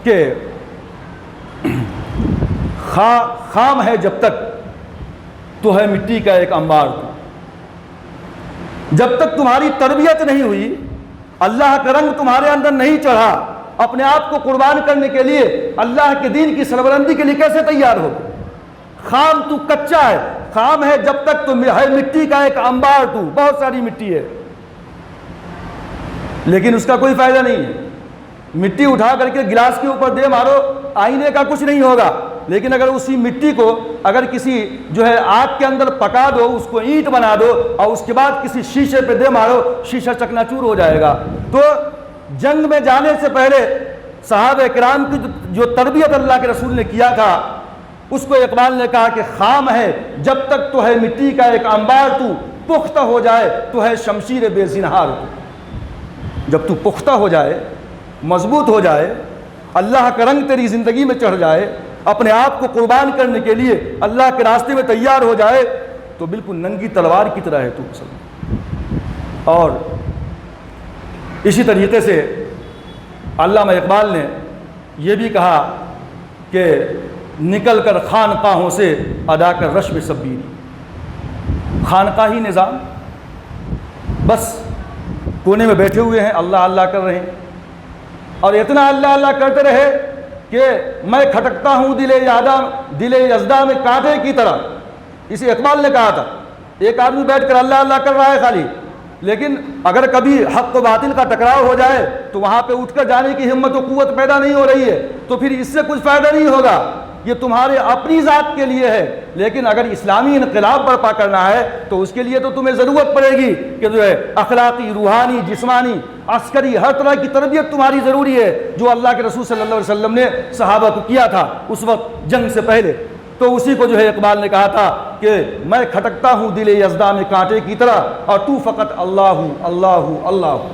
کہ خام ہے جب تک تو ہے مٹی کا ایک انبار، جب تک تمہاری تربیت نہیں ہوئی، اللہ کا رنگ تمہارے اندر نہیں چڑھا، اپنے آپ کو قربان کرنے کے لیے، اللہ کے دین کی سربلندی کے لیے کیسے تیار ہو؟ خام تو کچا ہے، خام ہے جب تک تو ہے مٹی کا ایک انبار، تو بہت ساری مٹی ہے لیکن اس کا کوئی فائدہ نہیں ہے۔ مٹی اٹھا کر کے گلاس کے اوپر دے مارو، آئینے کا کچھ نہیں ہوگا، لیکن اگر اسی مٹی کو اگر کسی جو ہے آگ کے اندر پکا دو، اس کو اینٹ بنا دو اور اس کے بعد کسی شیشے پہ دے مارو، شیشہ چکنا چور ہو جائے گا۔ تو جنگ میں جانے سے پہلے صحابہ کرام کی جو تربیت اللہ کے رسول نے کیا تھا اس کو اقبال نے کہا کہ خام ہے جب تک تو ہے مٹی کا ایک انبار، تو پختہ ہو جائے تو ہے شمشیر بے زنہار۔ جب تو پختہ ہو جائے، مضبوط ہو جائے، اللہ کا رنگ تیری زندگی میں چڑھ جائے، اپنے آپ کو قربان کرنے کے لیے اللہ کے راستے میں تیار ہو جائے، تو بالکل ننگی تلوار کی طرح ہے تو مسلمان۔ اور اسی طریقے سے علامہ اقبال نے یہ بھی کہا کہ نکل کر خانقاہوں سے ادا کر رشم شبیری۔ خانقاہی نظام، بس کونے میں بیٹھے ہوئے ہیں، اللہ اللہ کر رہے ہیں، اور اتنا اللہ اللہ کرتے رہے کہ میں کھٹکتا ہوں دل یزدہ میں کانٹے کی طرح۔ اسی اقبال نے کہا تھا ایک آدمی بیٹھ کر اللہ اللہ کر رہا ہے خالی، لیکن اگر کبھی حق و باطل کا ٹکراؤ ہو جائے تو وہاں پہ اٹھ کر جانے کی ہمت و قوت پیدا نہیں ہو رہی ہے، تو پھر اس سے کچھ فائدہ نہیں ہوگا۔ یہ تمہارے اپنی ذات کے لیے ہے، لیکن اگر اسلامی انقلاب برپا کرنا ہے تو اس کے لیے تو تمہیں ضرورت پڑے گی کہ جو ہے اخلاقی، روحانی، جسمانی، عسکری، ہر طرح کی تربیت تمہاری ضروری ہے، جو اللہ کے رسول صلی اللہ علیہ وسلم نے صحابہ کو کیا تھا اس وقت جنگ سے پہلے۔ تو اسی کو جو ہے اقبال نے کہا تھا کہ میں کھٹکتا ہوں دل یزدہ میں کانٹے کی طرح، اور تو فقط اللہ اللہ اللہ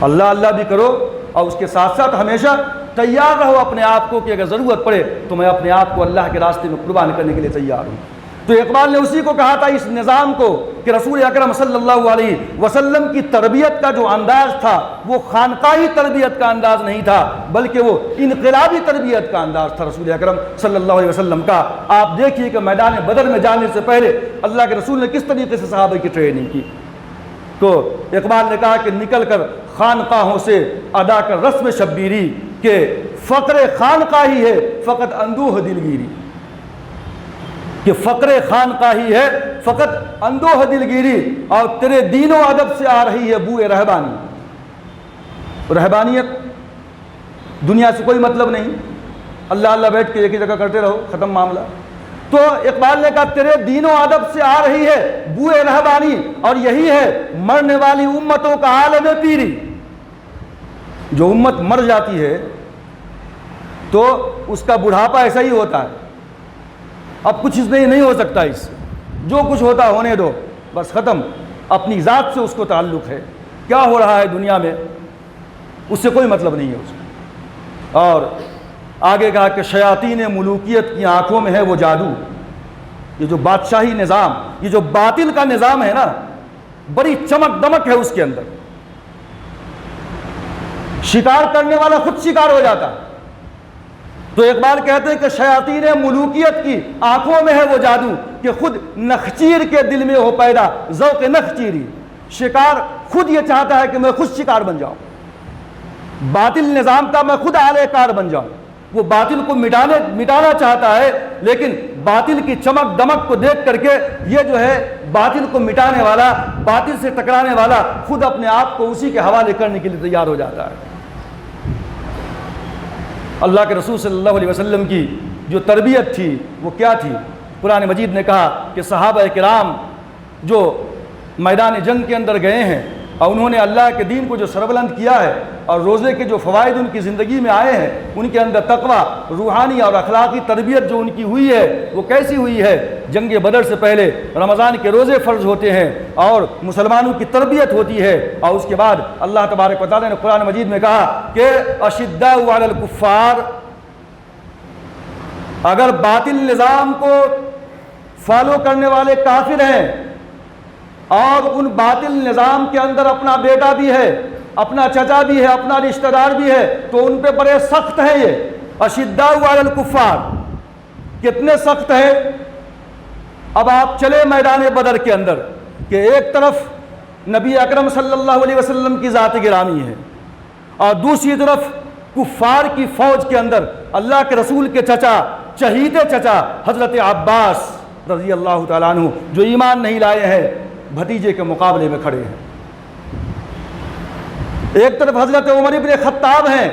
اللہ اللہ بھی کرو، اور اس کے ساتھ ساتھ ہمیشہ تیار رہو اپنے آپ کو کہ اگر ضرورت پڑے تو میں اپنے آپ کو اللہ کے راستے میں قربان کرنے کے لیے تیار ہوں۔ تو اقبال نے اسی کو کہا تھا اس نظام کو کہ رسول اکرم صلی اللہ علیہ وسلم کی تربیت کا جو انداز تھا وہ خانقاہی تربیت کا انداز نہیں تھا، بلکہ وہ انقلابی تربیت کا انداز تھا رسول اکرم صلی اللہ علیہ وسلم کا۔ آپ دیکھیے کہ میدان بدر میں جانے سے پہلے اللہ کے رسول نے کس طریقے سے صحابہ کی ٹریننگ کی۔ تو اقبال نے کہا کہ نکل کر خانقاہوں سے ادا کر رسم شبیری، کہ فقر خانقاہی ہے فقط اندوہ دلگیری۔ کہ فقر خانقاہی ہے فقط اندوہ دلگیری، اور تیرے دین و ادب سے آ رہی ہے بوئے رہبانی۔ رہبانیت دنیا سے کوئی مطلب نہیں، اللہ اللہ بیٹھ کے ایک ہی جگہ کرتے رہو، ختم معاملہ۔ تو اقبال نے کہا تیرے دین و ادب سے آ رہی ہے بوئے رہبانی، اور یہی ہے مرنے والی امتوں کا عالم پیری۔ جو امت مر جاتی ہے تو اس کا بڑھاپا ایسا ہی ہوتا ہے، اب کچھ اس میں نہیں ہو سکتا، اس سے جو کچھ ہوتا ہونے دو، بس ختم، اپنی ذات سے اس کو تعلق ہے، کیا ہو رہا ہے دنیا میں اس سے کوئی مطلب نہیں ہے اس کو۔ اور آگے کہا کہ شیاطین ملوکیت کی آنکھوں میں ہے وہ جادو، یہ جو بادشاہی نظام، یہ جو باطل کا نظام ہے نا، بڑی چمک دمک ہے اس کے اندر، شکار کرنے والا خود شکار ہو جاتا ہے۔ تو اقبال کہتے ہیں کہ شیاطین ملوکیت کی آنکھوں میں ہے وہ جادو کہ خود نخچیر کے دل میں ہو پیدا ذوق نخچیری، شکار خود یہ چاہتا ہے کہ میں خود شکار بن جاؤں، باطل نظام کا میں خود اعلی کار بن جاؤں، وہ باطل کو مٹانا چاہتا ہے، لیکن باطل کی چمک دمک کو دیکھ کر کے یہ جو ہے باطل کو مٹانے والا، باطل سے ٹکرانے والا خود اپنے آپ کو اسی کے حوالے کرنے کے لیے تیار ہو جاتا ہے۔ اللہ کے رسول صلی اللہ علیہ وسلم کی جو تربیت تھی وہ کیا تھی؟ قرآن مجید نے کہا کہ صحابہ کرام جو میدان جنگ کے اندر گئے ہیں اور انہوں نے اللہ کے دین کو جو سربلند کیا ہے اور روزے کے جو فوائد ان کی زندگی میں آئے ہیں، ان کے اندر تقویٰ، روحانی اور اخلاقی تربیت جو ان کی ہوئی ہے وہ کیسی ہوئی ہے؟ جنگ بدر سے پہلے رمضان کے روزے فرض ہوتے ہیں اور مسلمانوں کی تربیت ہوتی ہے، اور اس کے بعد اللہ تبارک و تعالیٰ نے قرآن مجید میں کہا کہ اشداء علی الکفار، اگر باطل نظام کو فالو کرنے والے کافر ہیں اور ان باطل نظام کے اندر اپنا بیٹا بھی ہے، اپنا چچا بھی ہے، اپنا رشتہ دار بھی ہے، تو ان پہ بڑے سخت ہیں۔ یہ اشداء علی الکفار کتنے سخت ہیں؟ اب آپ چلے میدان بدر کے اندر کہ ایک طرف نبی اکرم صلی اللہ علیہ وسلم کی ذات گرامی ہے اور دوسری طرف کفار کی فوج کے اندر اللہ کے رسول کے چچا، چہیتے چچا حضرت عباس رضی اللہ تعالیٰ عنہ جو ایمان نہیں لائے ہیں، بھتیجے کے مقابلے میں کھڑے ہیں۔ ایک طرف حضرت عمر ابن خطاب ہیں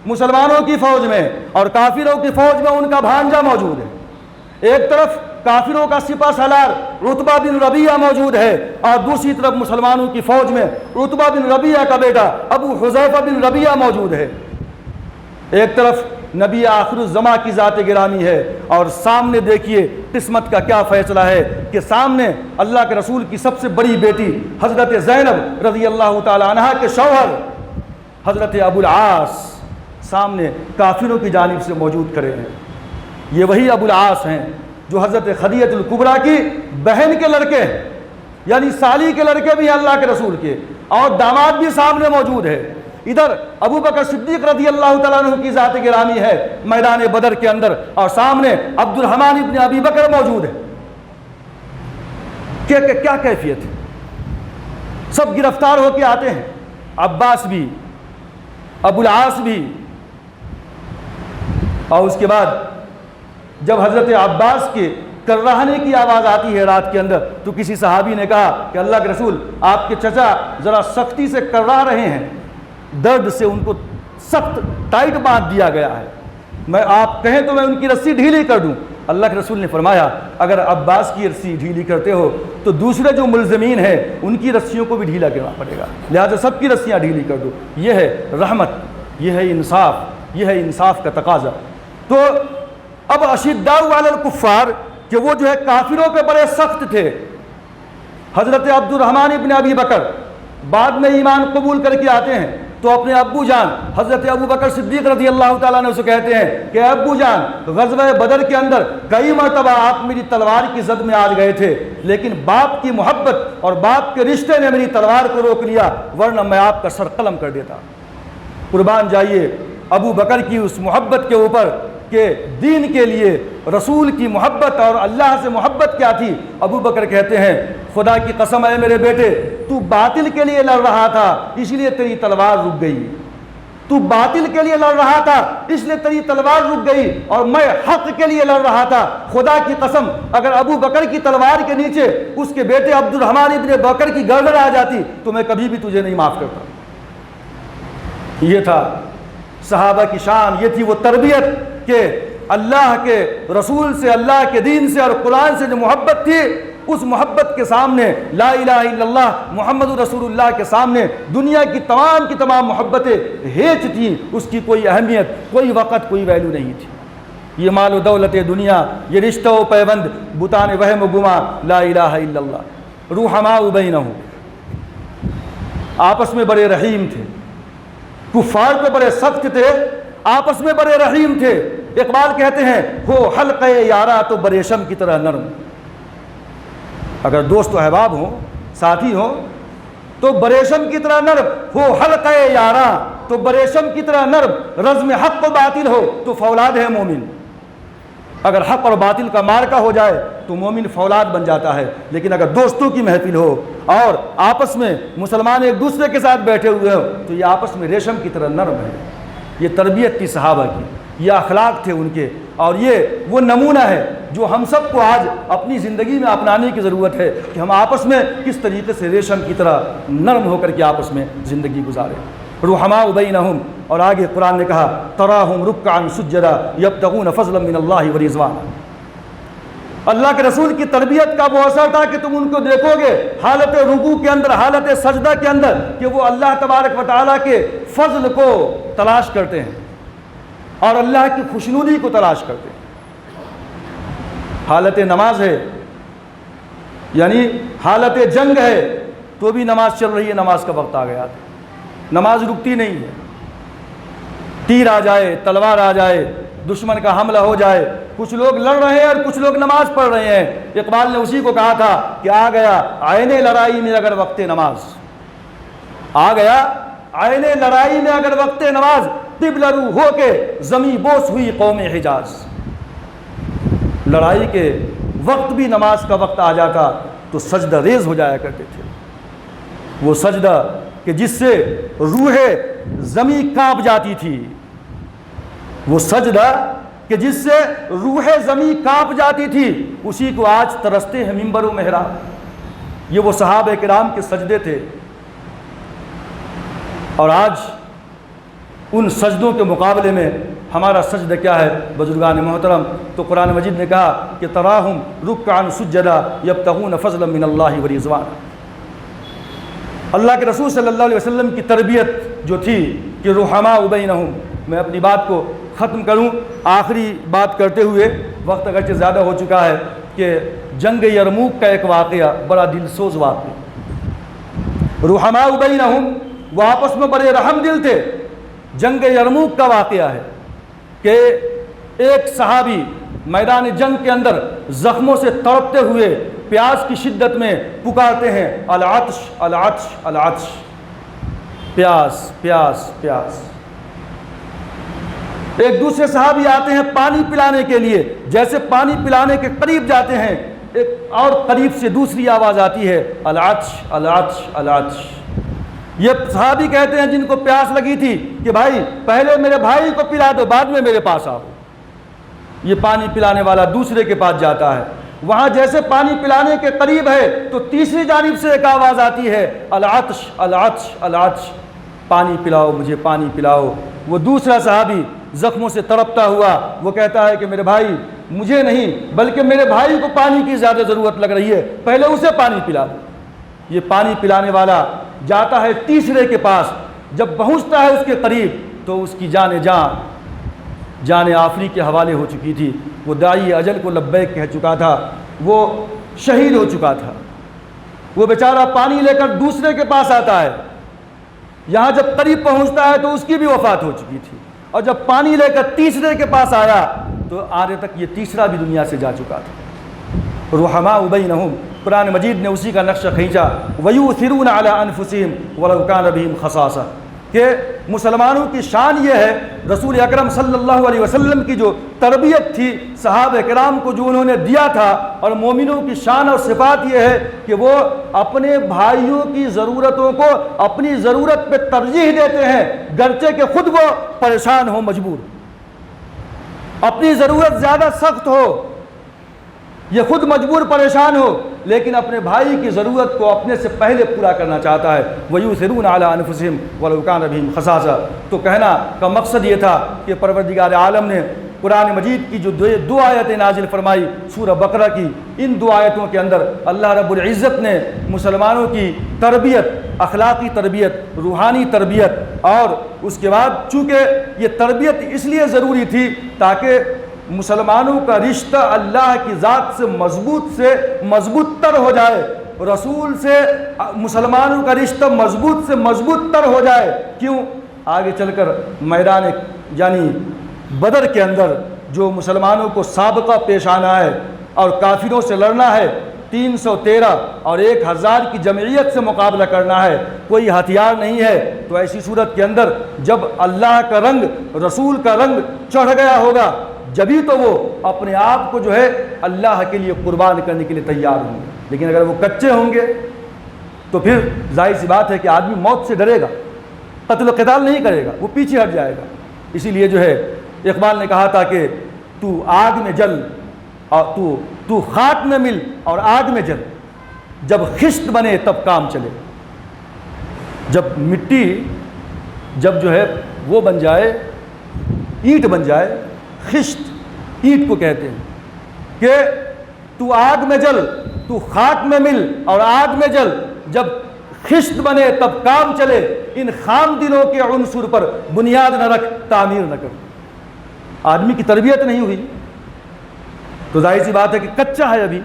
مسلمانوں کی فوج میں، اور کافروں کی فوج میں ان کا بھانجا موجود ہے۔ ایک طرف کافروں کا سپہ سالار عتبہ بن ربیعہ موجود ہے، اور دوسری طرف مسلمانوں کی فوج میں عتبہ بن ربیعہ کا بیٹا ابو حذیفہ بن ربیعہ موجود ہے۔ ایک طرف نبی آخر الزماں کی ذات گرامی ہے، اور سامنے دیکھیے قسمت کا کیا فیصلہ ہے کہ سامنے اللہ کے رسول کی سب سے بڑی بیٹی حضرت زینب رضی اللہ تعالی عنہا کے شوہر حضرت ابو العاص سامنے کافروں کی جانب سے موجود کھڑے ہیں۔ یہ وہی ابو العاص ہیں جو حضرت خدیجہ الکبریٰ کی بہن کے لڑکے ہیں، یعنی سالی کے لڑکے بھی ہیں اللہ کے رسول کے، اور داماد بھی سامنے موجود ہے۔ ادھر ابو بکر صدیق رضی اللہ تعالیٰ عنہ کی ذات گرامی ہے میدان بدر کے اندر، اور سامنے عبد الرحمن ابن ابی بکر موجود ہے۔ کیا کیفیت ہے؟ سب گرفتار ہو کے آتے ہیں، عباس بھی، ابو العاص بھی، اور اس کے بعد جب حضرت عباس کے کرراہنے کی آواز آتی ہے رات کے اندر، تو کسی صحابی نے کہا کہ اللہ کے رسول آپ کے چچا ذرا سختی سے کررا رہے ہیں، درد سے ان کو سخت ٹائٹ باندھ دیا گیا ہے، میں آپ کہیں تو میں ان کی رسی ڈھیلی کر دوں۔ اللہ کے رسول نے فرمایا اگر عباس کی رسی ڈھیلی کرتے ہو تو دوسرے جو ملزمین ہیں ان کی رسیوں کو بھی ڈھیلا کرنا پڑے گا، لہٰذا سب کی رسیاں ڈھیلی کر دو۔ یہ ہے رحمت، یہ ہے انصاف، یہ ہے انصاف کا تقاضا۔ تو اب اشداء علی الکفار کہ وہ جو ہے کافروں پہ بڑے سخت تھے۔ حضرت عبد الرحمن ابن ابی بکر بعد میں ایمان قبول کر کے آتے ہیں، تو اپنے ابو جان حضرت ابو بکر صدیق رضی اللہ تعالیٰ نے اسے کہتے ہیں کہ ابو جان غزوہ بدر کے اندر کئی مرتبہ آپ میری تلوار کی زد میں آ گئے تھے، لیکن باپ کی محبت اور باپ کے رشتے نے میری تلوار کو روک لیا، ورنہ میں آپ کا سر قلم کر دیتا۔ قربان جائیے ابو بکر کی اس محبت کے اوپر کہ دین کے لیے رسول کی محبت اور اللہ سے محبت کیا تھی۔ ابو بکر کہتے ہیں خدا کی قسم ہے میرے بیٹے، تو باطل کے لیے لڑ رہا تھا اس لیے تیری تلوار رک گئی، تو باطل کے لیے لڑ رہا تھا اس لیے تیری تلوار رک گئی، اور میں حق کے لیے لڑ رہا تھا۔ خدا کی قسم اگر ابو بکر کی تلوار کے نیچے اس کے بیٹے عبد الرحمن ابن بکر کی گردن آ جاتی تو میں کبھی بھی تجھے نہیں معاف کرتا۔ یہ تھا صحابہ کی شان، یہ تھی وہ تربیت کہ اللہ کے رسول سے، اللہ کے دین سے اور قرآن سے جو محبت تھی، اس محبت کے سامنے، لا الہ الا اللہ محمد رسول اللہ کے سامنے دنیا کی تمام محبتیں ہیچ تھیں، اس کی کوئی اہمیت، کوئی وقت، کوئی ویلیو نہیں تھی۔ یہ مال و دولت دنیا، یہ رشتہ و پیوند، بتان وہم و گما، لا الہ الا اللہ۔ رحماء بینہم، آپس میں بڑے رحیم تھے، کفار پہ بڑے سخت تھے، آپس میں بڑے رحیم تھے۔ اقبال کہتے ہیں ہو حلقہ یارا تو بریشم کی طرح نرم۔ اگر دوست و احباب ہوں، ساتھی ہوں تو بریشم کی طرح نرم، ہو حلقہ یارا تو بریشم کی طرح نرم، رزم حق و باطل ہو تو فولاد ہے مومن۔ اگر حق اور باطل کا مارکا ہو جائے تو مومن فولاد بن جاتا ہے، لیکن اگر دوستوں کی محفل ہو اور آپس میں مسلمان ایک دوسرے کے ساتھ بیٹھے ہوئے ہو تو یہ آپس میں ریشم کی طرح نرم ہے۔ یہ تربیت تھی صحابہ کی، یہ اخلاق تھے ان کے، اور یہ وہ نمونہ ہے جو ہم سب کو آج اپنی زندگی میں اپنانے کی ضرورت ہے کہ ہم آپس میں کس طریقے سے ریشم کی طرح نرم ہو کر کے آپس میں زندگی گزاریں۔ رحماء بینہم، اور آگے قرآن نے کہا تراہم رکعا سجدا یبتغون فضلا من اللہ ورضوانا۔ اللہ کے رسول کی تربیت کا وہ اثر تھا کہ تم ان کو دیکھو گے حالت رکوع کے اندر، حالت سجدہ کے اندر، کہ وہ اللہ تبارک و تعالیٰ کے فضل کو تلاش کرتے ہیں اور اللہ کی خوشنودی کو تلاش کرتے ہیں۔ حالت نماز ہے، یعنی حالت جنگ ہے تو بھی نماز چل رہی ہے، نماز کا وقت آ گیا، نماز رکتی نہیں ہے۔ تیر آ جائے، تلوار آ جائے، دشمن کا حملہ ہو جائے، کچھ لوگ لڑ رہے ہیں اور کچھ لوگ نماز پڑھ رہے ہیں۔ اقبال نے اسی کو کہا تھا کہ آ گیا عین لڑائی میں اگر وقت نماز، آ گیا عین لڑائی میں اگر وقت نماز، قبلہ رو ہو کے زمیں بوس ہوئی قوم حجاز۔ لڑائی کے وقت بھی نماز کا وقت آ جاتا تو سجدہ ریز ہو جایا کرتے تھے، وہ سجدہ کہ جس سے روح زمیں کانپ جاتی تھی، وہ سجدہ کہ جس سے روح زمیں کانپ جاتی تھی، اسی کو آج ترستے ہیں منبر و محراب۔ یہ وہ صحابہ کرام کے سجدے تھے، اور آج ان سجدوں کے مقابلے میں ہمارا سجدہ کیا ہے بزرگان محترم؟ تو قرآن مجید نے کہا کہ تراہم رکعا سجدا یبتغون فضلا من اللہ ورضوانا۔ اللہ کے رسول صلی اللہ علیہ وسلم کی تربیت جو تھی کہ رحماء بینہم۔ میں اپنی بات کو ختم کروں آخری بات کرتے ہوئے، وقت اگرچہ زیادہ ہو چکا ہے، کہ جنگ یرموک کا ایک واقعہ بڑا دلسوز واقعہ۔ رحماء بینہم، وہ آپس میں بڑے رحم دل تھے۔ جنگ یرموک کا واقعہ ہے کہ ایک صحابی میدان جنگ کے اندر زخموں سے تڑپتے ہوئے پیاس کی شدت میں پکارتے ہیں العطش العطش العطش، پیاس پیاس پیاس۔ ایک دوسرے صحابی آتے ہیں پانی پلانے کے لیے، جیسے پانی پلانے کے قریب جاتے ہیں ایک اور قریب سے دوسری آواز آتی ہے العطش العطش العطش۔ یہ صحابی کہتے ہیں جن کو پیاس لگی تھی کہ بھائی پہلے میرے بھائی کو پلا دو، بعد میں میرے پاس آؤ۔ یہ پانی پلانے والا دوسرے کے پاس جاتا ہے، وہاں جیسے پانی پلانے کے قریب ہے تو تیسری جانب سے ایک آواز آتی ہے العطش العطش العطش، پانی پلاؤ مجھے، پانی پلاؤ۔ وہ دوسرا صحابی زخموں سے تڑپتا ہوا وہ کہتا ہے کہ میرے بھائی مجھے نہیں بلکہ میرے بھائی کو پانی کی زیادہ ضرورت لگ رہی ہے، پہلے اسے پانی پلا دو۔ یہ پانی پلانے والا جاتا ہے تیسرے کے پاس، جب پہنچتا ہے اس کے قریب تو اس کی جان آفری کے حوالے ہو چکی تھی۔ وہ داعی اجل کو لبیک کہہ چکا تھا، وہ شہید ہو چکا تھا۔ وہ بیچارہ پانی لے کر دوسرے کے پاس آتا ہے، یہاں جب قریب پہنچتا ہے تو اس کی بھی وفات ہو چکی تھی، اور جب پانی لے کر تیسرے کے پاس آیا تو آنے تک یہ تیسرا بھی دنیا سے جا چکا تھا۔ رحماء بینہم، قرآن مجید نے اسی کا نقشہ کھینچا وَيُؤْثِرُونَ عَلَىٰ أَنفُسِهِمْ وَلَوْ كَانَ بِهِمْ خَصَاصَةٌ۔ کہ مسلمانوں کی شان یہ ہے، رسول اکرم صلی اللہ علیہ وسلم کی جو تربیت تھی صحابہ کرام کو جو انہوں نے دیا تھا، اور مومنوں کی شان اور صفات یہ ہے کہ وہ اپنے بھائیوں کی ضرورتوں کو اپنی ضرورت پہ ترجیح دیتے ہیں، گرچہ کہ خود وہ پریشان ہو، مجبور، اپنی ضرورت زیادہ سخت ہو، یہ خود مجبور پریشان ہو، لیکن اپنے بھائی کی ضرورت کو اپنے سے پہلے پورا کرنا چاہتا ہے۔ وَيُؤْثِرُونَ عَلَىٰ أَنفُسِهِمْ وَلَوْ كَانَ بِهِمْ خَصَاصَةٌ۔ تو کہنا کا مقصد یہ تھا کہ پروردگار عالم نے قرآن مجید کی جو دو آیتیں نازل فرمائی سورہ بقرہ کی، ان دو آیتوں کے اندر اللہ رب العزت نے مسلمانوں کی تربیت، اخلاقی تربیت، روحانی تربیت، اور اس کے بعد چونکہ یہ تربیت اس لیے ضروری تھی تاکہ مسلمانوں کا رشتہ اللہ کی ذات سے مضبوط تر ہو جائے، رسول سے مسلمانوں کا رشتہ مضبوط تر ہو جائے۔ کیوں؟ آگے چل کر میدان یعنی بدر کے اندر جو مسلمانوں کو سابقہ پیش آنا ہے اور کافروں سے لڑنا ہے، 313 اور 1000 کی جمعیت سے مقابلہ کرنا ہے، کوئی ہتھیار نہیں ہے، تو ایسی صورت کے اندر جب اللہ کا رنگ، رسول کا رنگ چڑھ گیا ہوگا، جبھی تو وہ اپنے آپ کو جو ہے اللہ کے لیے قربان کرنے کے لیے تیار ہوں گے۔ لیکن اگر وہ کچے ہوں گے تو پھر ظاہر سی بات ہے کہ آدمی موت سے ڈرے گا، قتل و قتال نہیں کرے گا، وہ پیچھے ہٹ جائے گا۔ اسی لیے جو ہے اقبال نے کہا تھا کہ تو آگ میں جل اور تو خاک میں مل اور آگ میں جل، جب خشت بنے تب کام چلے۔ جب مٹی جب جو ہے وہ بن جائے، اینٹ بن جائے، خشت اینٹ کو کہتے ہیں کہ تو آگ میں جل، تو خاک میں مل اور آگ میں جل، جب خشت بنے تب کام چلے، ان خام دلوں کے عنصر پر بنیاد نہ رکھ، تعمیر نہ کر۔ آدمی کی تربیت نہیں ہوئی تو ظاہر سی بات ہے کہ کچا ہے ابھی،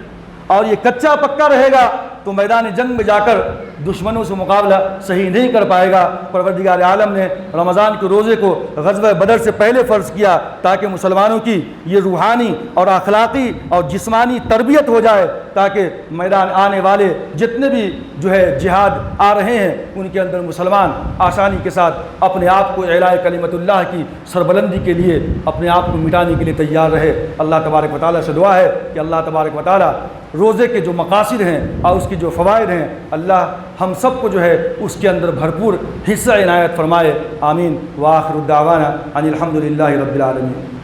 اور یہ کچا پکا رہے گا تو میدان جنگ میں جا کر دشمنوں سے مقابلہ صحیح نہیں کر پائے گا۔ پروردگار عالم نے رمضان کے روزے کو غزوہ بدر سے پہلے فرض کیا تاکہ مسلمانوں کی یہ روحانی اور اخلاقی اور جسمانی تربیت ہو جائے، تاکہ میدان آنے والے جتنے بھی جو ہے جہاد آ رہے ہیں ان کے اندر مسلمان آسانی کے ساتھ اپنے آپ کو اعلاء کلمت اللہ کی سربلندی کے لیے اپنے آپ کو مٹانے کے لیے تیار رہے۔ اللہ تبارک و تعالیٰ سے دعا ہے کہ اللہ تبارک و تعالیٰ روزے کے جو مقاصد ہیں اور اس کی جو فوائد ہیں، اللہ ہم سب کو جو ہے اس کے اندر بھرپور حصہ عنایت فرمائے۔ آمین۔ وآخر الدعوانا ان الحمد للہ رب العالمین۔